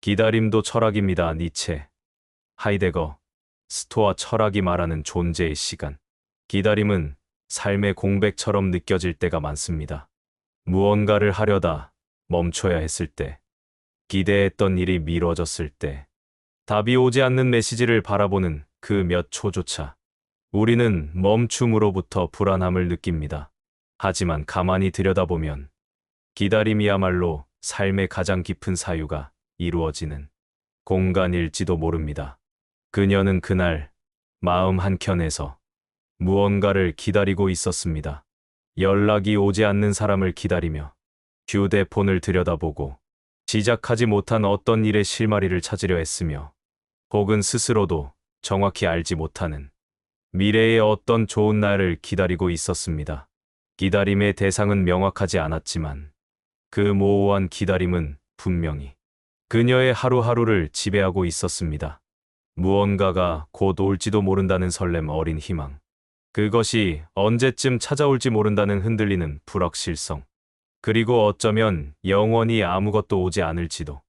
기다림도 철학입니다. 니체, 하이데거, 스토아 철학이 말하는 존재의 시간. 기다림은 삶의 공백처럼 느껴질 때가 많습니다. 무언가를 하려다 멈춰야 했을 때, 기대했던 일이 미뤄졌을 때, 답이 오지 않는 메시지를 바라보는 그 몇 초조차 우리는 멈춤으로부터 불안함을 느낍니다. 하지만 가만히 들여다보면 기다림이야말로 삶의 가장 깊은 사유가 이루어지는 공간일지도 모릅니다. 그녀는 그날 마음 한켠에서 무언가를 기다리고 있었습니다. 연락이 오지 않는 사람을 기다리며 휴대폰을 들여다보고 시작하지 못한 어떤 일의 실마리를 찾으려 했으며 혹은 스스로도 정확히 알지 못하는 미래의 어떤 좋은 날을 기다리고 있었습니다. 기다림의 대상은 명확하지 않았지만 그 모호한 기다림은 분명히 그녀의 하루하루를 지배하고 있었습니다. 무언가가 곧 올지도 모른다는 설렘 어린 희망. 그것이 언제쯤 찾아올지 모른다는 흔들리는 불확실성. 그리고 어쩌면 영원히 아무것도 오지 않을지도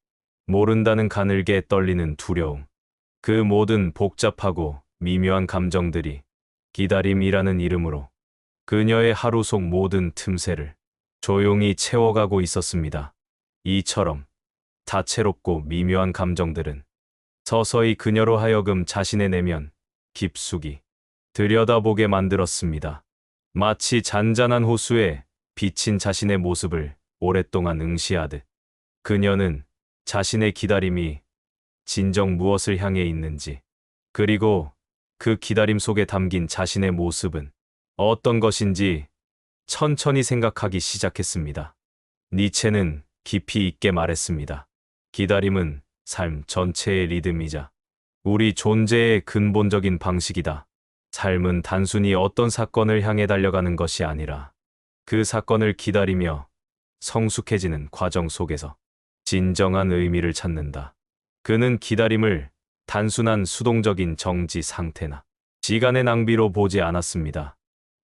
모른다는 가늘게 떨리는 두려움. 그 모든 복잡하고 미묘한 감정들이 기다림이라는 이름으로 그녀의 하루 속 모든 틈새를 조용히 채워가고 있었습니다. 이처럼 다채롭고 미묘한 감정들은 서서히 그녀로 하여금 자신의 내면 깊숙이 들여다보게 만들었습니다. 마치 잔잔한 호수에 비친 자신의 모습을 오랫동안 응시하듯 그녀는 자신의 기다림이 진정 무엇을 향해 있는지, 그리고 그 기다림 속에 담긴 자신의 모습은 어떤 것인지 천천히 생각하기 시작했습니다. 니체는 깊이 있게 말했습니다. 기다림은 삶 전체의 리듬이자 우리 존재의 근본적인 방식이다. 삶은 단순히 어떤 사건을 향해 달려가는 것이 아니라 그 사건을 기다리며 성숙해지는 과정 속에서 진정한 의미를 찾는다. 그는 기다림을 단순한 수동적인 정지 상태나 시간의 낭비로 보지 않았습니다.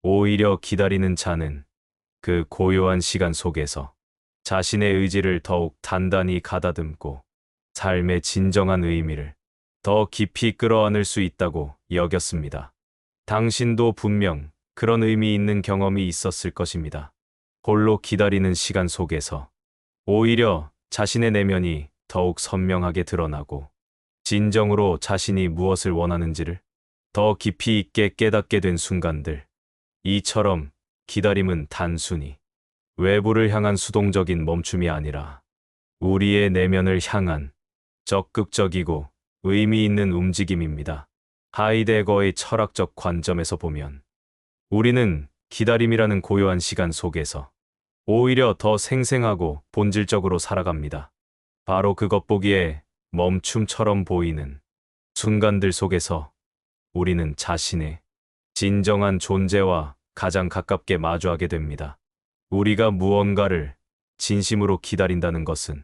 오히려 기다리는 자는 그 고요한 시간 속에서 자신의 의지를 더욱 단단히 가다듬고 삶의 진정한 의미를 더 깊이 끌어안을 수 있다고 여겼습니다. 당신도 분명 그런 의미 있는 경험이 있었을 것입니다. 홀로 기다리는 시간 속에서 오히려 자신의 내면이 더욱 선명하게 드러나고 진정으로 자신이 무엇을 원하는지를 더 깊이 있게 깨닫게 된 순간들. 이처럼 기다림은 단순히 외부를 향한 수동적인 멈춤이 아니라 우리의 내면을 향한 적극적이고 의미 있는 움직임입니다. 하이데거의 철학적 관점에서 보면 우리는 기다림이라는 고요한 시간 속에서 오히려 더 생생하고 본질적으로 살아갑니다. 바로 그것 보기에 멈춤처럼 보이는 순간들 속에서 우리는 자신의 진정한 존재와 가장 가깝게 마주하게 됩니다. 우리가 무언가를 진심으로 기다린다는 것은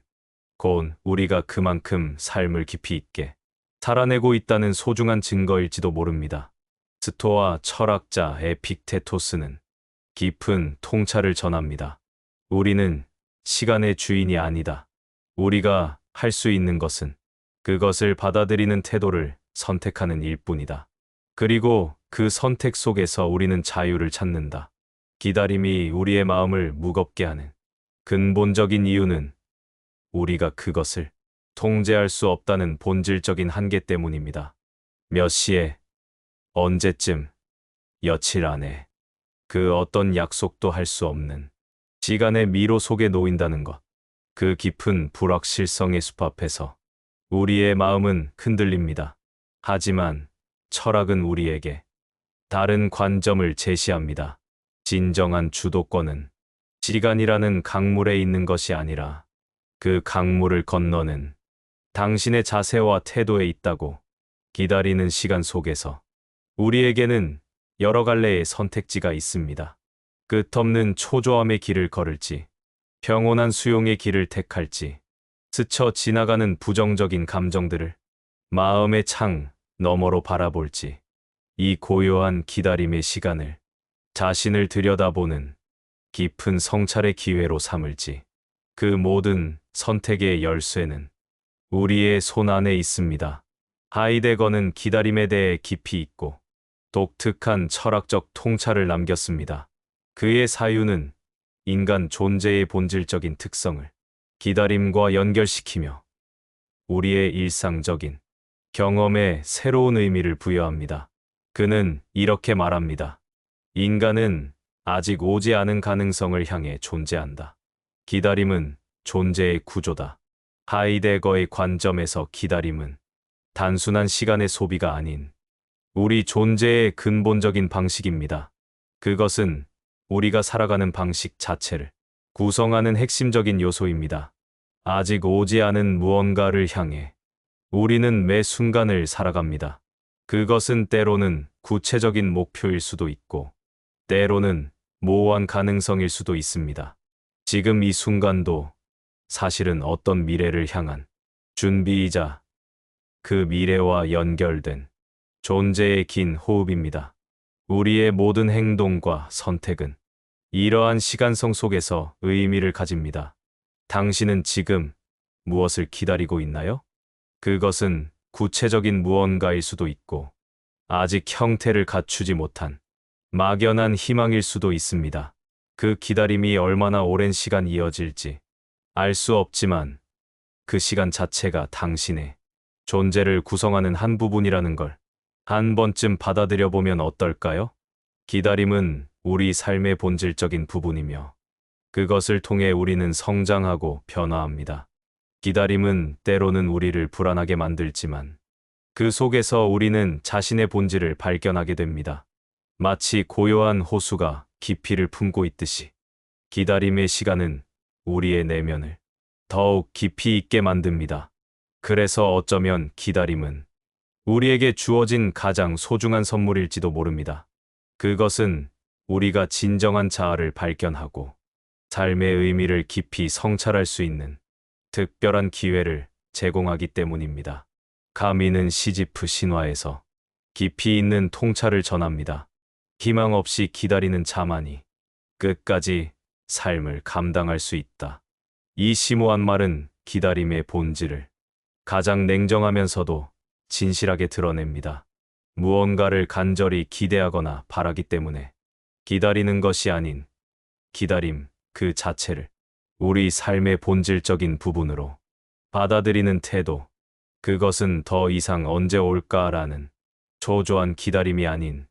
곧 우리가 그만큼 삶을 깊이 있게 살아내고 있다는 소중한 증거일지도 모릅니다. 스토아 철학자 에픽테토스는 깊은 통찰을 전합니다. 우리는 시간의 주인이 아니다. 우리가 할 수 있는 것은 그것을 받아들이는 태도를 선택하는 일뿐이다. 그리고 그 선택 속에서 우리는 자유를 찾는다. 기다림이 우리의 마음을 무겁게 하는 근본적인 이유는 우리가 그것을 통제할 수 없다는 본질적인 한계 때문입니다. 몇 시에, 언제쯤, 며칠 안에, 그 어떤 약속도 할 수 없는 시간의 미로 속에 놓인다는 것. 그 깊은 불확실성의 숲 앞에서 우리의 마음은 흔들립니다. 하지만 철학은 우리에게 다른 관점을 제시합니다. 진정한 주도권은 시간이라는 강물에 있는 것이 아니라 그 강물을 건너는 당신의 자세와 태도에 있다고. 기다리는 시간 속에서 우리에게는 여러 갈래의 선택지가 있습니다. 끝없는 초조함의 길을 걸을지, 평온한 수용의 길을 택할지, 스쳐 지나가는 부정적인 감정들을 마음의 창 너머로 바라볼지, 이 고요한 기다림의 시간을 자신을 들여다보는 깊은 성찰의 기회로 삼을지, 그 모든 선택의 열쇠는 우리의 손 안에 있습니다. 하이데거는 기다림에 대해 깊이 있고 독특한 철학적 통찰을 남겼습니다. 그의 사유는 인간 존재의 본질적인 특성을 기다림과 연결시키며 우리의 일상적인 경험에 새로운 의미를 부여합니다. 그는 이렇게 말합니다. 인간은 아직 오지 않은 가능성을 향해 존재한다. 기다림은 존재의 구조다. 하이데거의 관점에서 기다림은 단순한 시간의 소비가 아닌 우리 존재의 근본적인 방식입니다. 그것은 우리가 살아가는 방식 자체를 구성하는 핵심적인 요소입니다. 아직 오지 않은 무언가를 향해 우리는 매 순간을 살아갑니다. 그것은 때로는 구체적인 목표일 수도 있고, 때로는 모호한 가능성일 수도 있습니다. 지금 이 순간도 사실은 어떤 미래를 향한 준비이자 그 미래와 연결된 존재의 긴 호흡입니다. 우리의 모든 행동과 선택은 이러한 시간성 속에서 의미를 가집니다. 당신은 지금 무엇을 기다리고 있나요? 그것은 구체적인 무언가일 수도 있고, 아직 형태를 갖추지 못한 막연한 희망일 수도 있습니다. 그 기다림이 얼마나 오랜 시간 이어질지 알 수 없지만, 그 시간 자체가 당신의 존재를 구성하는 한 부분이라는 걸 한 번쯤 받아들여 보면 어떨까요? 기다림은 우리 삶의 본질적인 부분이며, 그것을 통해 우리는 성장하고 변화합니다. 기다림은 때로는 우리를 불안하게 만들지만, 그 속에서 우리는 자신의 본질을 발견하게 됩니다. 마치 고요한 호수가 깊이를 품고 있듯이, 기다림의 시간은 우리의 내면을 더욱 깊이 있게 만듭니다. 그래서 어쩌면 기다림은 우리에게 주어진 가장 소중한 선물일지도 모릅니다. 그것은 우리가 진정한 자아를 발견하고 삶의 의미를 깊이 성찰할 수 있는 특별한 기회를 제공하기 때문입니다. 가미는 시지프 신화에서 깊이 있는 통찰을 전합니다. 희망 없이 기다리는 자만이 끝까지 삶을 감당할 수 있다. 이 심오한 말은 기다림의 본질을 가장 냉정하면서도 진실하게 드러냅니다. 무언가를 간절히 기대하거나 바라기 때문에 기다리는 것이 아닌, 기다림 그 자체를 우리 삶의 본질적인 부분으로 받아들이는 태도, 그것은 더 이상 언제 올까라는 초조한 기다림이 아닌,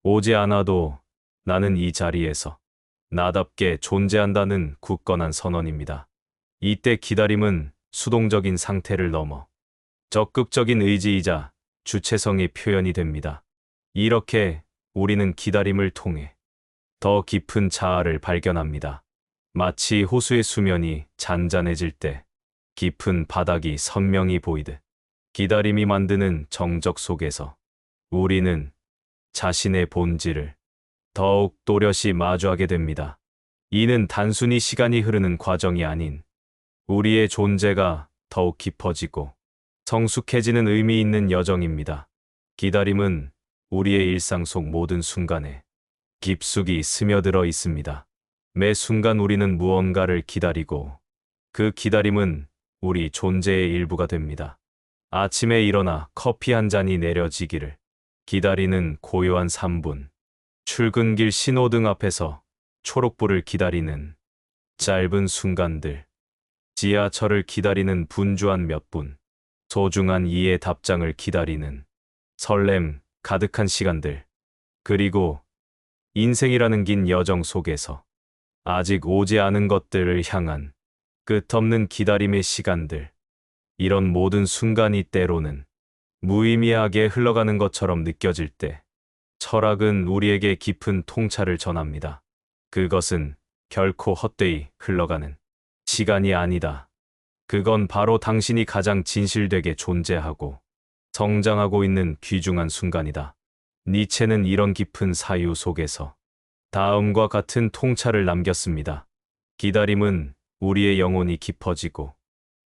오지 않아도 나는 이 자리에서 나답게 존재한다는 굳건한 선언입니다. 이때 기다림은 수동적인 상태를 넘어 적극적인 의지이자 주체성의 표현이 됩니다. 이렇게 우리는 기다림을 통해 더 깊은 자아를 발견합니다. 마치 호수의 수면이 잔잔해질 때 깊은 바닥이 선명히 보이듯, 기다림이 만드는 정적 속에서 우리는 자신의 본질을 더욱 또렷이 마주하게 됩니다. 이는 단순히 시간이 흐르는 과정이 아닌, 우리의 존재가 더욱 깊어지고 성숙해지는 의미 있는 여정입니다. 기다림은 우리의 일상 속 모든 순간에 깊숙이 스며들어 있습니다. 매 순간 우리는 무언가를 기다리고, 그 기다림은 우리 존재의 일부가 됩니다. 아침에 일어나 커피 한 잔이 내려지기를 기다리는 고요한 3분, 출근길 신호등 앞에서 초록불을 기다리는 짧은 순간들, 지하철을 기다리는 분주한 몇 분, 소중한 이의 답장을 기다리는 설렘 가득한 시간들, 그리고 인생이라는 긴 여정 속에서 아직 오지 않은 것들을 향한 끝없는 기다림의 시간들, 이런 모든 순간이 때로는 무의미하게 흘러가는 것처럼 느껴질 때, 철학은 우리에게 깊은 통찰을 전합니다. 그것은 결코 헛되이 흘러가는 시간이 아니다. 그건 바로 당신이 가장 진실되게 존재하고 성장하고 있는 귀중한 순간이다. 니체는 이런 깊은 사유 속에서 다음과 같은 통찰을 남겼습니다. 기다림은 우리의 영혼이 깊어지고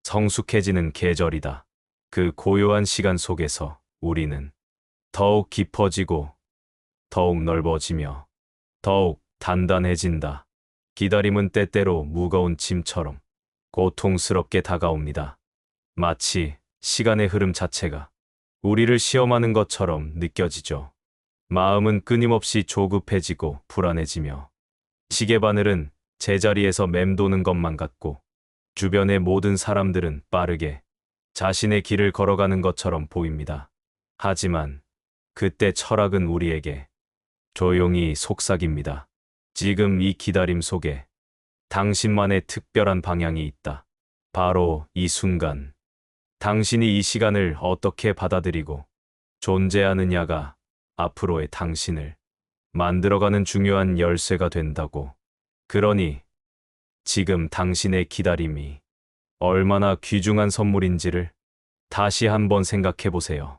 성숙해지는 계절이다. 그 고요한 시간 속에서 우리는 더욱 깊어지고 더욱 넓어지며 더욱 단단해진다. 기다림은 때때로 무거운 짐처럼 고통스럽게 다가옵니다. 마치 시간의 흐름 자체가 우리를 시험하는 것처럼 느껴지죠. 마음은 끊임없이 조급해지고 불안해지며 시계바늘은 제자리에서 맴도는 것만 같고 주변의 모든 사람들은 빠르게 자신의 길을 걸어가는 것처럼 보입니다. 하지만 그때 철학은 우리에게 조용히 속삭입니다. 지금 이 기다림 속에 당신만의 특별한 방향이 있다. 바로 이 순간, 당신이 이 시간을 어떻게 받아들이고 존재하느냐가 앞으로의 당신을 만들어가는 중요한 열쇠가 된다고. 그러니 지금 당신의 기다림이 얼마나 귀중한 선물인지를 다시 한번 생각해 보세요.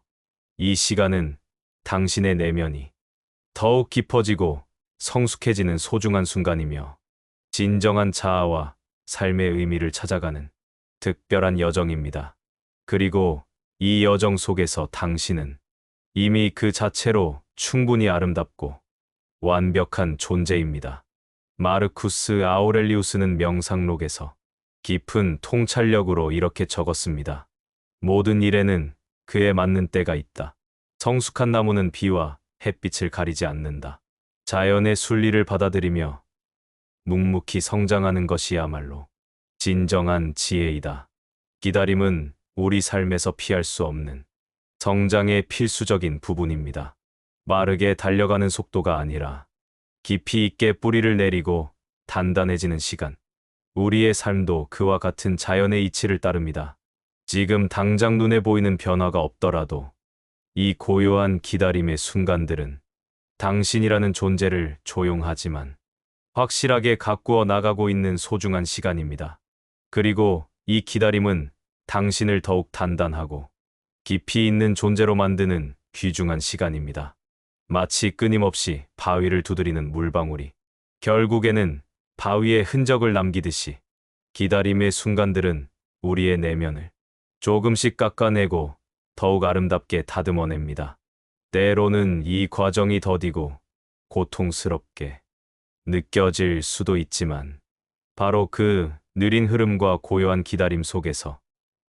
이 시간은 당신의 내면이 더욱 깊어지고 성숙해지는 소중한 순간이며 진정한 자아와 삶의 의미를 찾아가는 특별한 여정입니다. 그리고 이 여정 속에서 당신은 이미 그 자체로 충분히 아름답고 완벽한 존재입니다. 마르쿠스 아우렐리우스는 명상록에서 깊은 통찰력으로 이렇게 적었습니다. 모든 일에는 그에 맞는 때가 있다. 성숙한 나무는 비와 햇빛을 가리지 않는다. 자연의 순리를 받아들이며 묵묵히 성장하는 것이야말로 진정한 지혜이다. 기다림은 우리 삶에서 피할 수 없는 성장의 필수적인 부분입니다. 빠르게 달려가는 속도가 아니라 깊이 있게 뿌리를 내리고 단단해지는 시간. 우리의 삶도 그와 같은 자연의 이치를 따릅니다. 지금 당장 눈에 보이는 변화가 없더라도 이 고요한 기다림의 순간들은 당신이라는 존재를 조용하지만 확실하게 가꾸어 나가고 있는 소중한 시간입니다. 그리고 이 기다림은 당신을 더욱 단단하고 깊이 있는 존재로 만드는 귀중한 시간입니다. 마치 끊임없이 바위를 두드리는 물방울이 결국에는 바위에 흔적을 남기듯이 기다림의 순간들은 우리의 내면을 조금씩 깎아내고 더욱 아름답게 다듬어냅니다. 때로는 이 과정이 더디고 고통스럽게 느껴질 수도 있지만 바로 그 느린 흐름과 고요한 기다림 속에서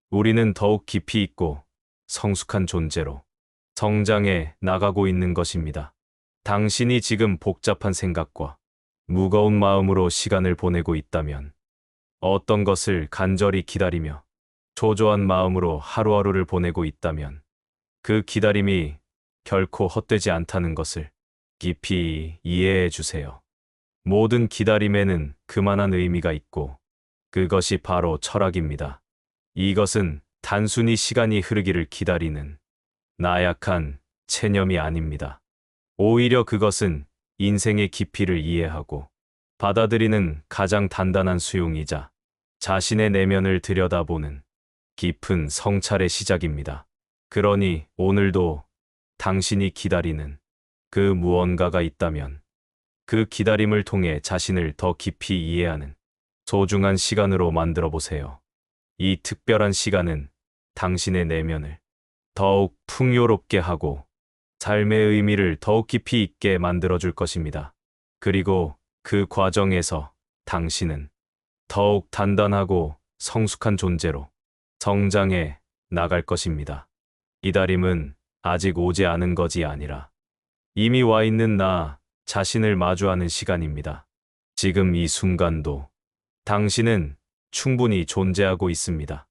우리는 더욱 깊이 있고 성숙한 존재로 성장해 나가고 있는 것입니다. 당신이 지금 복잡한 생각과 무거운 마음으로 시간을 보내고 있다면, 어떤 것을 간절히 기다리며 초조한 마음으로 하루하루를 보내고 있다면 그 기다림이 결코 헛되지 않다는 것을 깊이 이해해 주세요. 모든 기다림에는 그만한 의미가 있고 그것이 바로 철학입니다. 이것은 단순히 시간이 흐르기를 기다리는 나약한 체념이 아닙니다. 오히려 그것은 인생의 깊이를 이해하고 받아들이는 가장 단단한 수용이자 자신의 내면을 들여다보는 깊은 성찰의 시작입니다. 그러니 오늘도 당신이 기다리는 그 무언가가 있다면 그 기다림을 통해 자신을 더 깊이 이해하는 소중한 시간으로 만들어 보세요. 이 특별한 시간은 당신의 내면을 더욱 풍요롭게 하고 삶의 의미를 더욱 깊이 있게 만들어줄 것입니다. 그리고 그 과정에서 당신은 더욱 단단하고 성숙한 존재로 성장해 나갈 것입니다. 기다림은 아직 오지 않은 것이 아니라 이미 와 있는 나 자신을 마주하는 시간입니다. 지금 이 순간도 당신은 충분히 존재하고 있습니다.